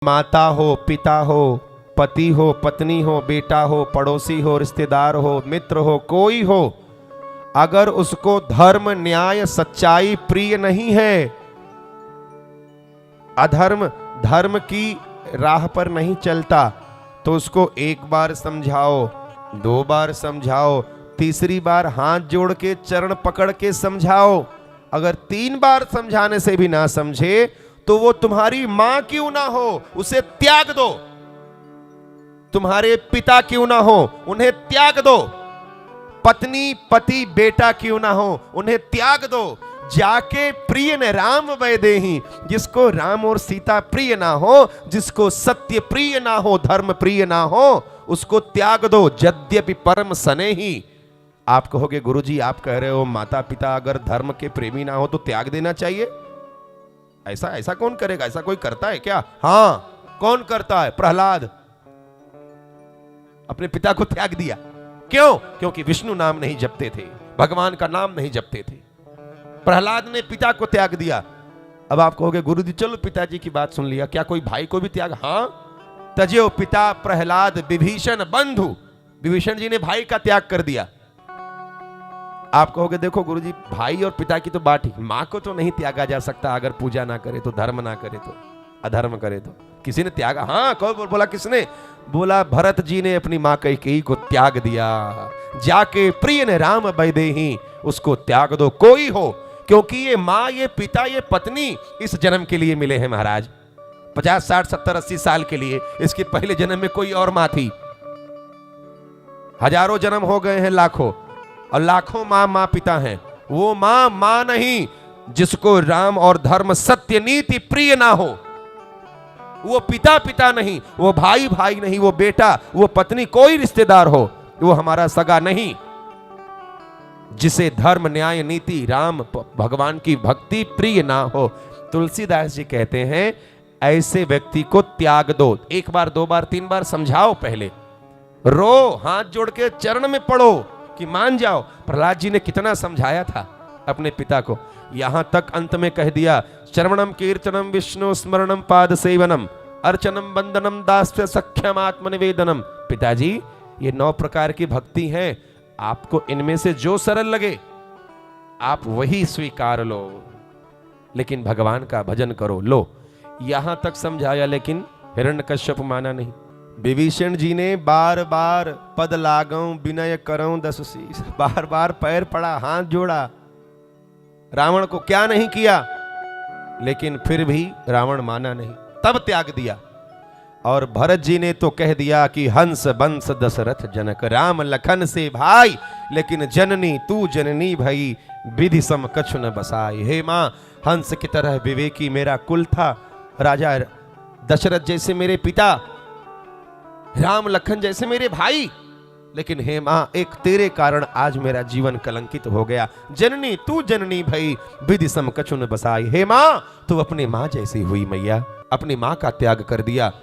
माता हो, पिता हो, पति हो, पत्नी हो, बेटा हो, पड़ोसी हो, रिश्तेदार हो, मित्र हो, कोई हो, अगर उसको धर्म न्याय सच्चाई प्रिय नहीं है, अधर्म धर्म की राह पर नहीं चलता, तो उसको एक बार समझाओ, दो बार समझाओ, तीसरी बार हाथ जोड़ के चरण पकड़ के समझाओ। अगर 3 बार समझाने से भी ना समझे तो वो तुम्हारी मां क्यों ना हो, उसे त्याग दो। तुम्हारे पिता क्यों ना हो, उन्हें त्याग दो। पत्नी पति बेटा क्यों ना हो, उन्हें त्याग दो। जाके प्रिय न राम वै देहि, जिसको राम और सीता प्रिय ना हो, जिसको सत्य प्रिय ना हो, धर्म प्रिय ना हो, उसको त्याग दो। यद्यपि परम स्नेही। आप कहोगे गुरुजी आप कह रहे हो माता पिता अगर धर्म के प्रेमी ना हो तो त्याग देना चाहिए। ऐसा कौन करेगा? ऐसा कोई करता है क्या? हाँ, कौन करता है? प्रहलाद अपने पिता को त्याग दिया। क्यों? क्योंकि विष्णु नाम नहीं जपते थे, भगवान का नाम नहीं जपते थे। प्रहलाद ने पिता को त्याग दिया। अब आप कहोगे गुरुजी चलो पिताजी की बात सुन लिया, क्या कोई भाई को भी त्याग? हाँ, तज्यो पिता प्रहलाद विभीषण बंधु। विभीषण जी ने भाई का त्याग कर दिया। आप कहोगे देखो गुरुजी भाई और पिता की तो बात ही, मां को तो नहीं त्यागा जा सकता, अगर पूजा ना करे तो, धर्म ना करे तो, अधर्म करे तो। किसी ने त्यागा? हाँ, कौन बोला? किसने बोला? भरत जी ने अपनी मां कैकेयी को त्याग दिया। जाके प्रिय ने राम वै देहि, उसको त्याग दो कोई हो, क्योंकि ये मां ये पिता ये पत्नी इस जन्म के लिए मिले हैं महाराज। 50 60 70 80 साल के लिए। इसके पहले जन्म में कोई और मां थी। हजारों जन्म हो गए हैं, लाखों, और लाखों मां पिता हैं। वो मां नहीं जिसको राम और धर्म सत्य नीति प्रिय ना हो। वो पिता नहीं, वो भाई नहीं, वो बेटा, वो पत्नी, कोई रिश्तेदार हो, वो हमारा सगा नहीं। जिसे धर्म न्याय नीति राम भगवान की भक्ति प्रिय ना हो। तुलसीदास जी कहते हैं ऐसे व्यक्ति को त्याग दो। 1 बार 2 बार 3 बार समझाओ, पहले रो, हाथ जोड़ के चरण में पड़ो कि मान जाओ। प्रहलाद जी ने कितना समझाया था अपने पिता को, यहां तक अंत में कह दिया श्रवणम कीर्तनम विष्णु स्मरणम पाद सेवनम अर्चनम वंदनम दास्य सख्यम आत्मनिवेदनम। पिताजी ये 9 प्रकार की भक्ति हैं, आपको इनमें से जो सरल लगे आप वही स्वीकार लो, लेकिन भगवान का भजन करो। लो, यहां तक समझाया, लेकिन हिरण्यकश्यप माना नहीं। विभीषण जी ने बार बार पद लागऊं विनय करऊं 10 शीस, बार बार पैर पड़ा, हाथ जोड़ा। रावण को क्या नहीं किया, लेकिन फिर भी रावण माना नहीं, तब त्याग दिया। और भरत जी ने तो कह दिया कि हंस बंस दशरथ जनक, राम लखन से भाई, लेकिन जननी तू जननी भई, विधि सम कछु न बसाई। हे मां, हंस की तरह विवेकी मेरा कुल था, राजा दशरथ जैसे मेरे पिता, राम लखन जैसे मेरे भाई, लेकिन हे मां एक तेरे कारण आज मेरा जीवन कलंकित हो गया। जननी तू जननी भई, विधि सम कछु न बसाई। हे मां तू अपनी मां जैसी हुई मैया, अपनी मां का त्याग कर दिया।